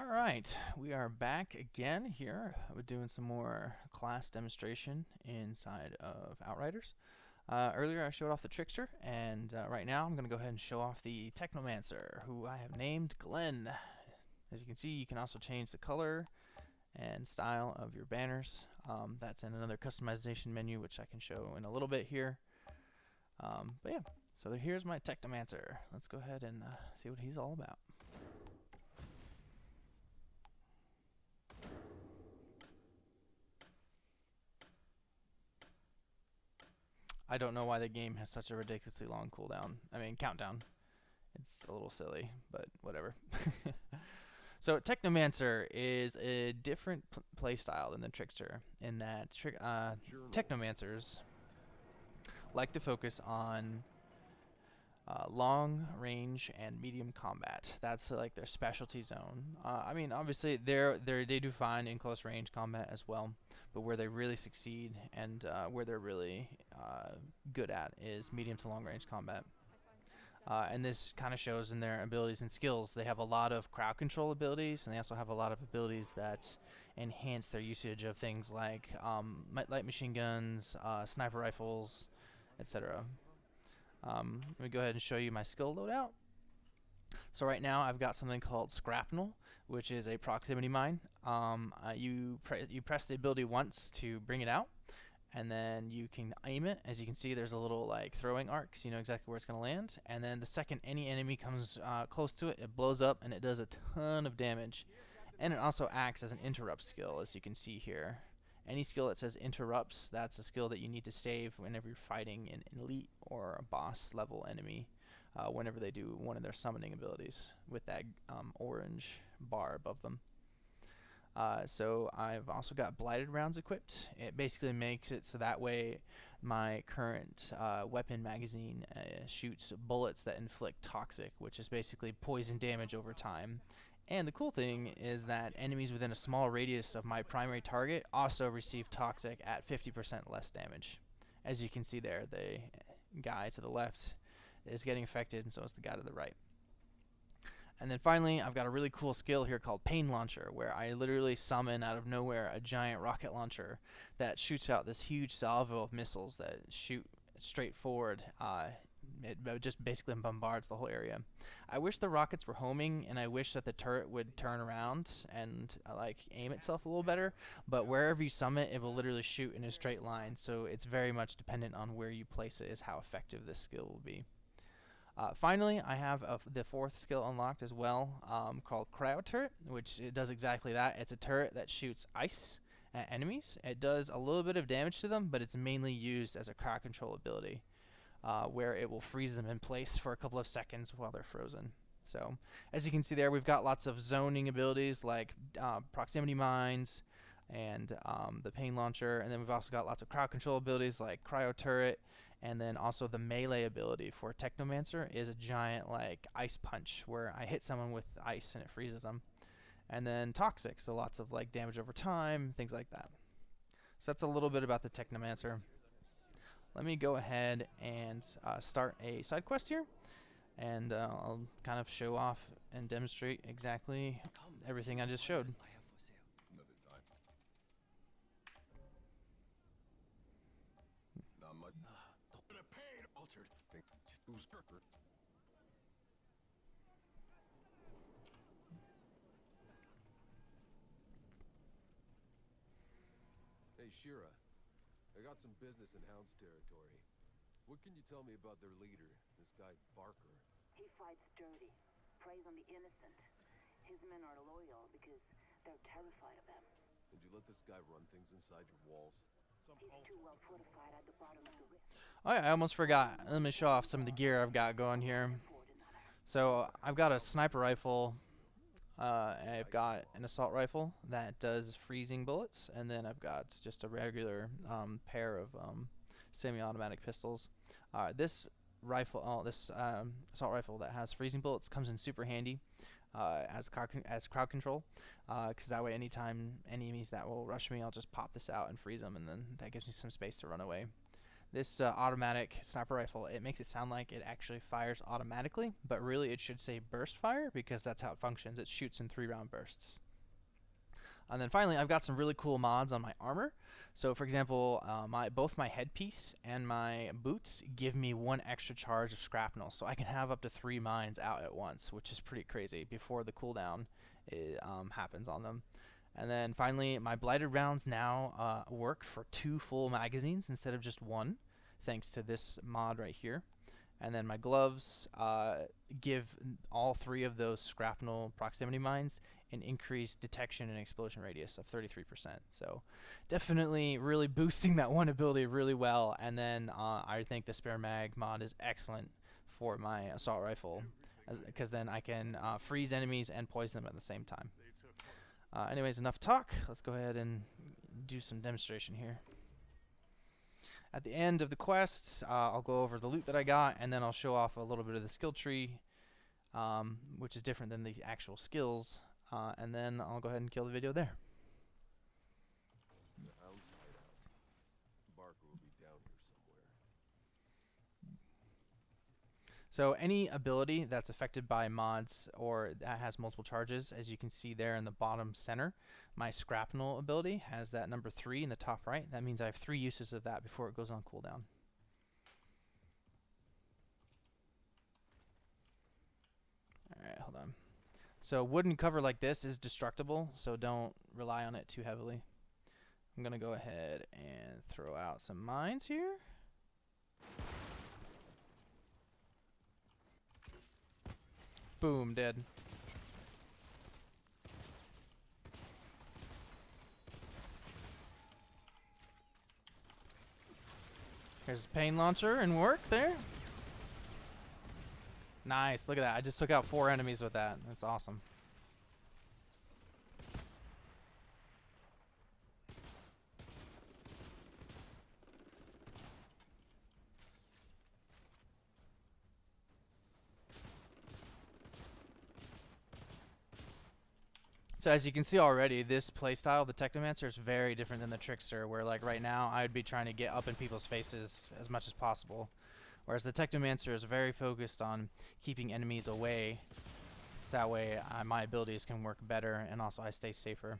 Alright, we are back again here. We're doing some more class demonstration inside of Outriders. Earlier I showed off the Trickster, and right now I'm going to go ahead and show off the Technomancer, who I have named Glenn. As you can see, you can also change the color and style of your banners. That's in another customization menu, which I can show in a little bit here. But yeah, so here's my Technomancer. Let's go ahead and see what he's all about. I don't know why the game has such a ridiculously long countdown. It's a little silly, but whatever. So Technomancer is a different playstyle than the Trickster in that Technomancers like to focus on long range and medium combat. That's like their specialty zone. Obviously they do fine in close range combat as well, but where they really succeed and where they're really good at is medium to long range combat. And this kind of shows in their abilities and skills. They have a lot of crowd control abilities, and they also have a lot of abilities that enhance their usage of things like light machine guns, sniper rifles, etc. Let me go ahead and show you my skill loadout. So right now I've got something called Scrapnel, which is a proximity mine. You press the ability once to bring it out, and then you can aim it. As you can see, there's a little like throwing arc, so you know exactly where it's going to land. And then the second any enemy comes close to it, it blows up and it does a ton of damage. And it also acts as an interrupt skill, as you can see here. Any skill that says interrupts, that's a skill that you need to save whenever you're fighting an elite or a boss level enemy. Whenever they do one of their summoning abilities with that orange bar above them. So I've also got blighted rounds equipped. It basically makes it so that way my current weapon magazine shoots bullets that inflict toxic, which is basically poison damage over time. And the cool thing is that enemies within a small radius of my primary target also receive toxic at 50% less damage. As you can see there, the guy to the left is getting affected, and so is the guy to the right. And then finally, I've got a really cool skill here called Pain Launcher, where I literally summon out of nowhere a giant rocket launcher that shoots out this huge salvo of missiles that shoot straight forward. It just basically bombards the whole area. I wish the rockets were homing, and I wish that the turret would turn around and aim itself a little better. But wherever you summon it, it will literally shoot in a straight line. So it's very much dependent on where you place it is how effective this skill will be. Finally, I have the fourth skill unlocked as well, called Cryo Turret, which it does exactly that. It's a turret that shoots ice at enemies. It does a little bit of damage to them, but it's mainly used as a crowd control ability, where it will freeze them in place for a couple of seconds while they're frozen. So, as you can see there, we've got lots of zoning abilities like proximity mines and the Pain Launcher, and then we've also got lots of crowd control abilities like Cryo Turret. And then also the melee ability for Technomancer is a giant ice punch where I hit someone with ice and it freezes them. And then toxic, so lots of damage over time, things like that. So that's a little bit about the Technomancer. Let me go ahead and start a side quest here, and I'll kind of show off and demonstrate exactly everything I just showed. Hey, Shira. I got some business in Hound's territory. What can you tell me about their leader, this guy Barker? He fights dirty, preys on the innocent. His men are loyal because they're terrified of them. Did you let this guy run things inside your walls? He's too well fortified at the bottom of the rift. Oh yeah, I almost forgot. Let me show off some of the gear I've got going here. So I've got a sniper rifle. I've got an assault rifle that does freezing bullets, and then I've got just a regular pair of semi-automatic pistols. This assault rifle that has freezing bullets comes in super handy as crowd control, because that way anytime enemies that will rush me, I'll just pop this out and freeze them, and then that gives me some space to run away. This automatic sniper rifle, it makes it sound like it actually fires automatically, but really it should say burst fire because that's how it functions. It shoots in 3-round bursts. And then finally, I've got some really cool mods on my armor. So for example, both my headpiece and my boots give me 1 extra charge of shrapnel, so I can have up to 3 mines out at once, which is pretty crazy before the cooldown happens on them. And then finally, my blighted rounds now work for 2 full magazines instead of just 1, thanks to this mod right here. And then my gloves give all 3 of those shrapnel proximity mines an increased detection and explosion radius of 33%. So definitely really boosting that one ability really well. And then I think the spare mag mod is excellent for my assault rifle, because then I can freeze enemies and poison them at the same time. Anyways, enough talk. Let's go ahead and do some demonstration here. At the end of the quests, I'll go over the loot that I got, and then I'll show off a little bit of the skill tree, which is different than the actual skills, and then I'll go ahead and kill the video there. The hound's hideout. Barker will be down here somewhere. So any ability that's affected by mods or that has multiple charges, as you can see there in the bottom center, my shrapnel ability has that number 3 in the top right. That means I have 3 uses of that before it goes on cooldown. Alright, hold on. So wooden cover like this is destructible, so don't rely on it too heavily. I'm going to go ahead and throw out some mines here. Boom, dead. Here's a pain launcher and work there. Nice, look at that. I just took out 4 enemies with that. That's awesome. So as you can see already, this playstyle, the Technomancer, is very different than the Trickster, where like right now I'd be trying to get up in people's faces as much as possible. Whereas the Technomancer is very focused on keeping enemies away, so that way my abilities can work better and also I stay safer.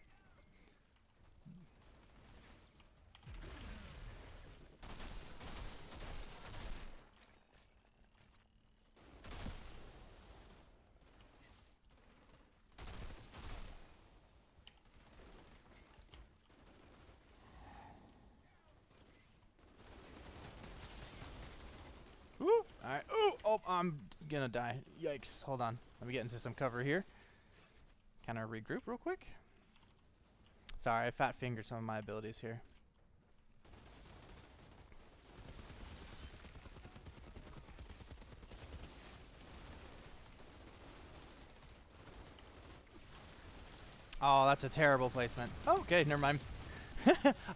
Alright. Oh, I'm gonna die. Yikes. Hold on. Let me get into some cover here. Kind of regroup real quick. Sorry, I fat fingered some of my abilities here. Oh, that's a terrible placement. Oh, okay, never mind.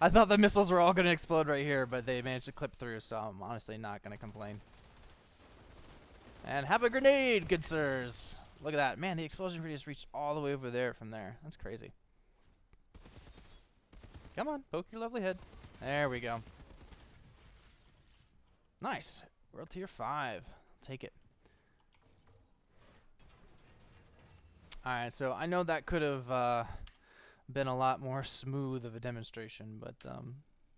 I thought the missiles were all gonna explode right here, but they managed to clip through, so I'm honestly not gonna complain. And have a grenade, good sirs. Look at that. Man, the explosion radius reached all the way over there from there. That's crazy. Come on, poke your lovely head. There we go. Nice. World tier 5. Take it. Alright, so I know that could have been a lot more smooth of a demonstration, but,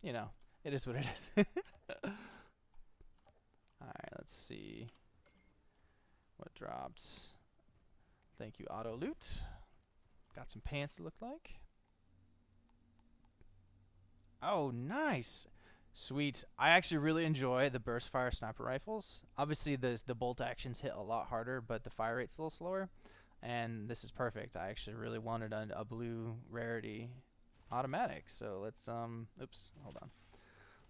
you know, it is what it is. Alright, let's see what drops. Thank you, auto loot. Got some pants to look like. Oh, nice. Sweet. I actually really enjoy the burst fire sniper rifles. Obviously, the bolt actions hit a lot harder, but the fire rate's a little slower. And this is perfect. I actually really wanted a blue rarity automatic. So let's, oops, hold on.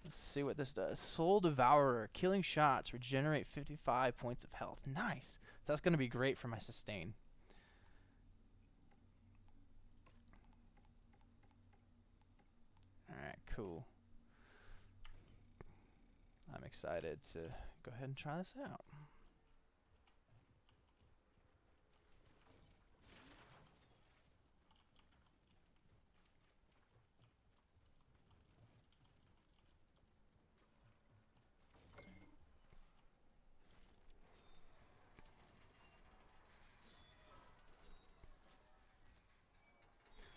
Let's see what this does. Soul Devourer. Killing shots. Regenerate 55 points of health. Nice. So that's going to be great for my sustain. Alright, cool. I'm excited to go ahead and try this out.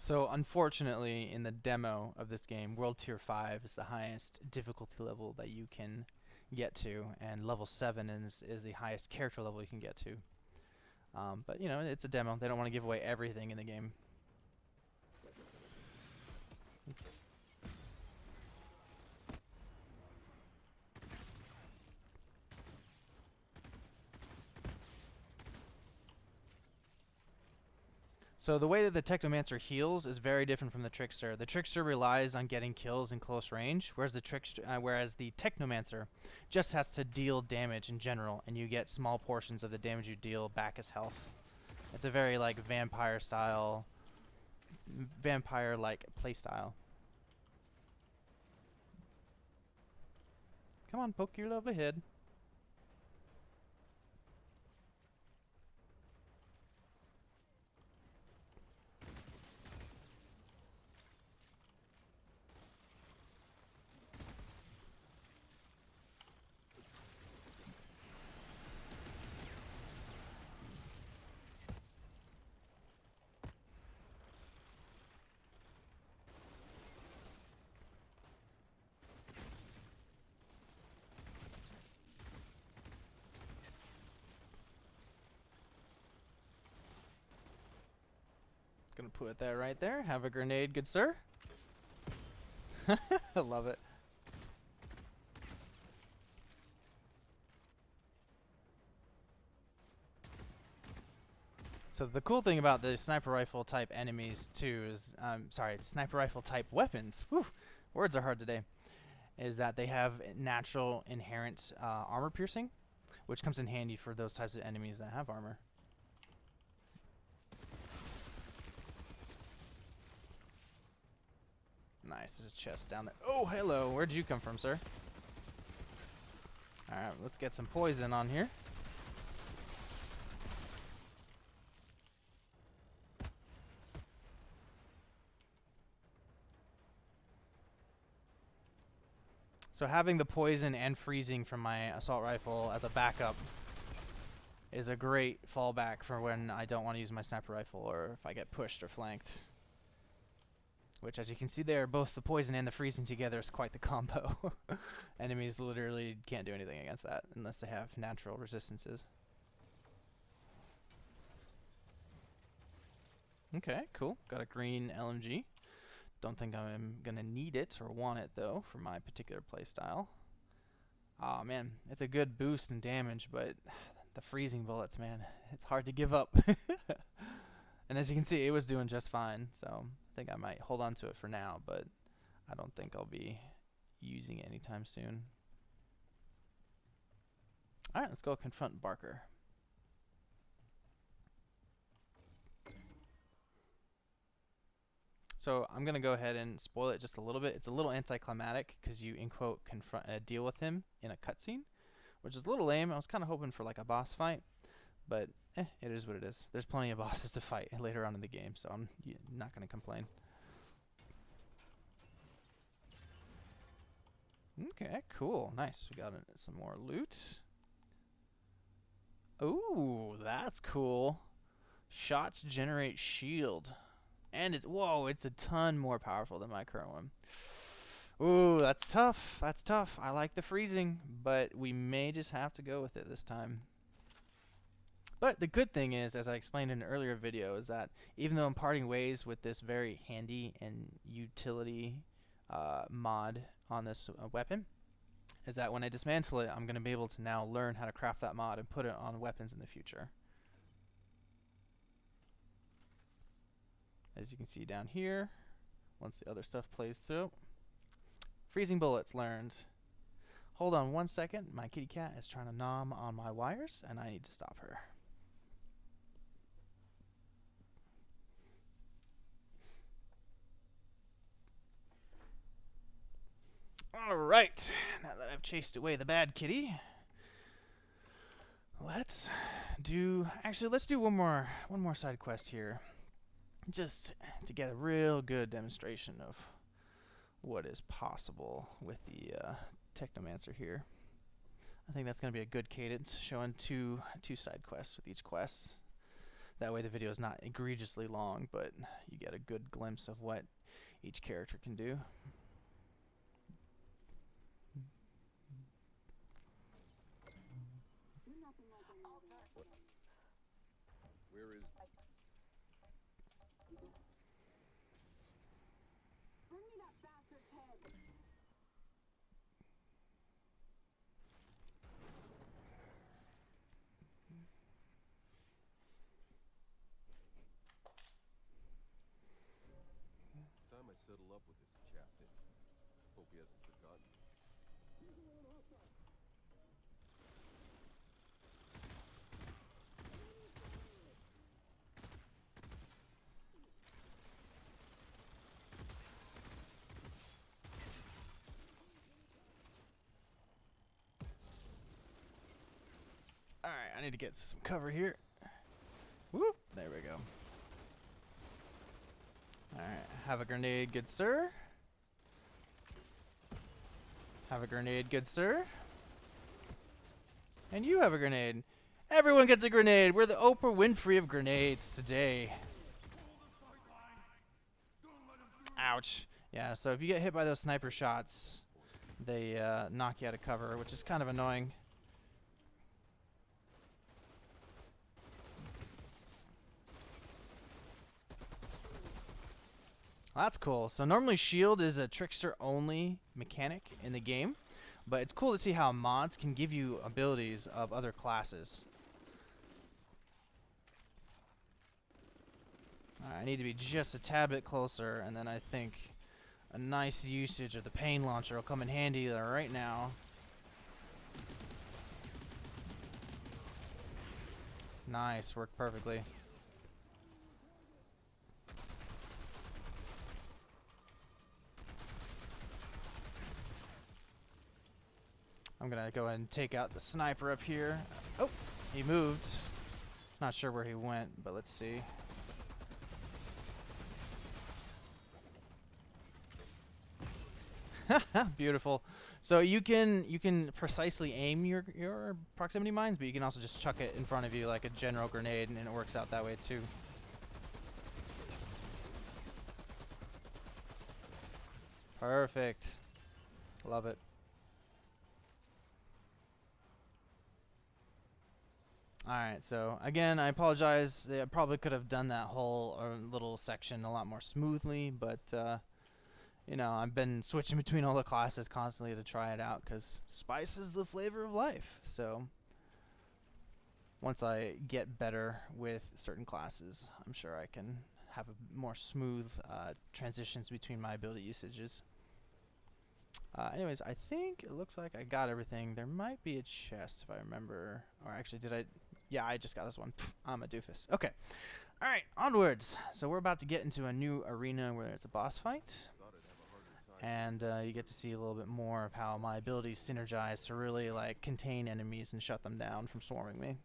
So unfortunately, in the demo of this game, World Tier 5 is the highest difficulty level that you can get to, and level 7 is the highest character level you can get to. But you know, it's a demo. They don't want to give away everything in the game. So the way that the Technomancer heals is very different from the Trickster. The Trickster relies on getting kills in close range, whereas the Technomancer just has to deal damage in general, and you get small portions of the damage you deal back as health. It's a very like vampire-like playstyle. Come on, poke your lovely head. Gonna put that right there. Have a grenade, good sir. I love it. So the cool thing about the sniper rifle type enemies too is, sniper rifle type weapons. Whew, words are hard today. Is that they have natural inherent armor piercing, which comes in handy for those types of enemies that have armor. Nice, there's a chest down there. Oh, hello. Where'd you come from, sir? Alright, let's get some poison on here. So having the poison and freezing from my assault rifle as a backup is a great fallback for when I don't want to use my sniper rifle or if I get pushed or flanked. Which, as you can see there, both the poison and the freezing together is quite the combo. Enemies literally can't do anything against that unless they have natural resistances. Okay, cool. Got a green LMG. Don't think I'm going to need it or want it, though, for my particular playstyle. Aw, man. It's a good boost in damage, but the freezing bullets, man, it's hard to give up. And as you can see, it was doing just fine, so I think I might hold on to it for now, but I don't think I'll be using it anytime soon. Alright, let's go confront Barker. So I'm going to go ahead and spoil it just a little bit. It's a little anticlimactic because you, in quote, deal with him in a cutscene, which is a little lame. I was kind of hoping for like a boss fight, but it is what it is. There's plenty of bosses to fight later on in the game, so I'm not going to complain. Okay, cool. Nice. We got some more loot. Ooh, that's cool. Shots generate shield. And it's a ton more powerful than my current one. Ooh, that's tough. That's tough. I like the freezing, but we may just have to go with it this time. But the good thing is, as I explained in an earlier video, is that even though I'm parting ways with this very handy and utility mod on this weapon, is that when I dismantle it, I'm going to be able to now learn how to craft that mod and put it on weapons in the future. As you can see down here, once the other stuff plays through. Freezing bullets learned. Hold on one second. My kitty cat is trying to nom on my wires, and I need to stop her. Alright, now that I've chased away the bad kitty, let's do one more side quest here. Just to get a real good demonstration of what is possible with the Technomancer here. I think that's going to be a good cadence, showing two side quests with each quest. That way the video is not egregiously long, but you get a good glimpse of what each character can do. Where is... Bring me that bastard's head. Time I settle up with this captain. Hope he hasn't forgotten me. Alright, I need to get some cover here. Whoop, there we go. Alright, have a grenade, good sir. Have a grenade, good sir. And you have a grenade. Everyone gets a grenade. We're the Oprah Winfrey of grenades today. Ouch. Yeah, so if you get hit by those sniper shots, they knock you out of cover, which is kind of annoying. Well, that's cool. So normally shield is a trickster only mechanic in the game, but it's cool to see how mods can give you abilities of other classes. I need to be just a tad bit closer, and then I think a nice usage of the pain launcher will come in handy right now. Nice, worked perfectly. I'm gonna go ahead and take out the sniper up here. Oh, he moved. Not sure where he went, but let's see. Beautiful. So you can precisely aim your proximity mines, but you can also just chuck it in front of you like a general grenade, and it works out that way too. Perfect. Love it. Alright, so again, I apologize. I probably could have done that whole little section a lot more smoothly, but you know, I've been switching between all the classes constantly to try it out because spice is the flavor of life. So once I get better with certain classes, I'm sure I can have a more smooth transitions between my ability usages. Anyways, I think it looks like I got everything. There might be a chest if I remember. Or actually, did I? Yeah, I just got this one. I'm a doofus. Okay. Alright, onwards. So we're about to get into a new arena where it's a boss fight. And you get to see a little bit more of how my abilities synergize to really like contain enemies and shut them down from swarming me.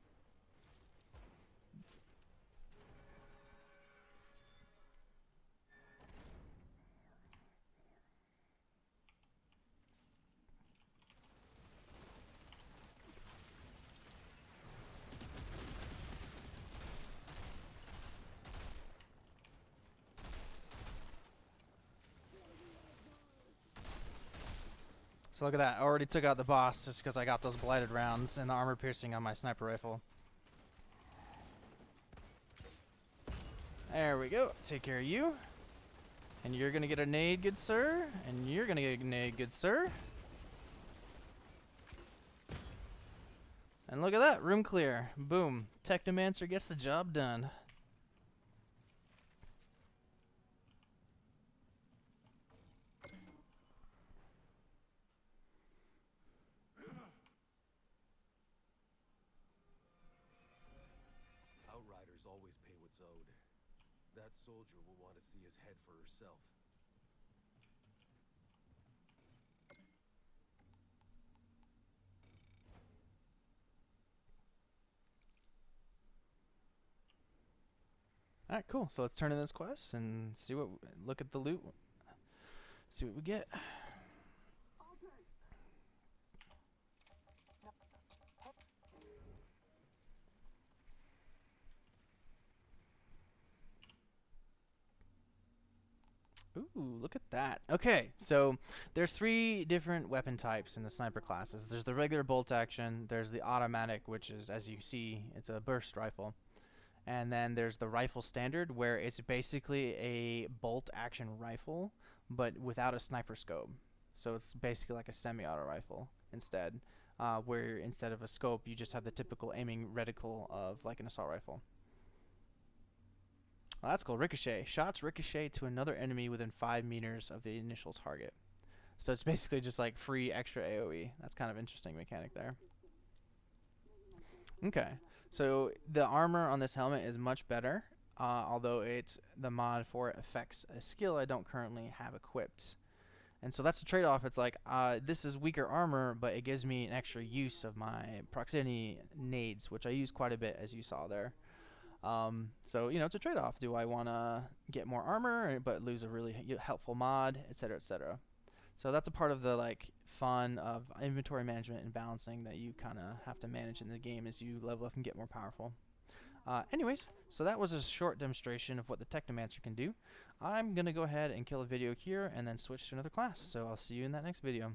So look at that. I already took out the boss just because I got those blighted rounds and the armor piercing on my sniper rifle. There we go. Take care of you. And you're going to get a nade, good sir. And you're going to get a nade, good sir. And look at that. Room clear. Boom. Technomancer gets the job done. Outriders always pay what's owed. That soldier will want to see his head for herself. Alright, cool. So let's turn in this quest and see what, look at the loot. See what we get. Ooh, look at that. Okay, so there's 3 different weapon types in the sniper classes. There's the regular bolt action, there's the automatic, which is, as you see, it's a burst rifle. And then there's the rifle standard, where it's basically a bolt action rifle, but without a sniper scope. So it's basically like a semi-auto rifle instead, where instead of a scope, you just have the typical aiming reticle of like an assault rifle. Well, that's cool. Ricochet. Shots ricochet to another enemy within 5 meters of the initial target. So it's basically just like free extra AoE. That's kind of interesting mechanic there. Okay. So the armor on this helmet is much better, although the mod for it affects a skill I don't currently have equipped. And so that's the trade-off. It's like, this is weaker armor, but it gives me an extra use of my proximity nades, which I use quite a bit, as you saw there. So, you know, it's a trade-off. Do I want to get more armor but lose a really helpful mod, etc., etc.? So that's a part of the like fun of inventory management and balancing that you kind of have to manage in the game as you level up and get more powerful. Anyways, so that was a short demonstration of what the Technomancer can do. I'm going to go ahead and kill a video here and then switch to another class. So I'll see you in that next video.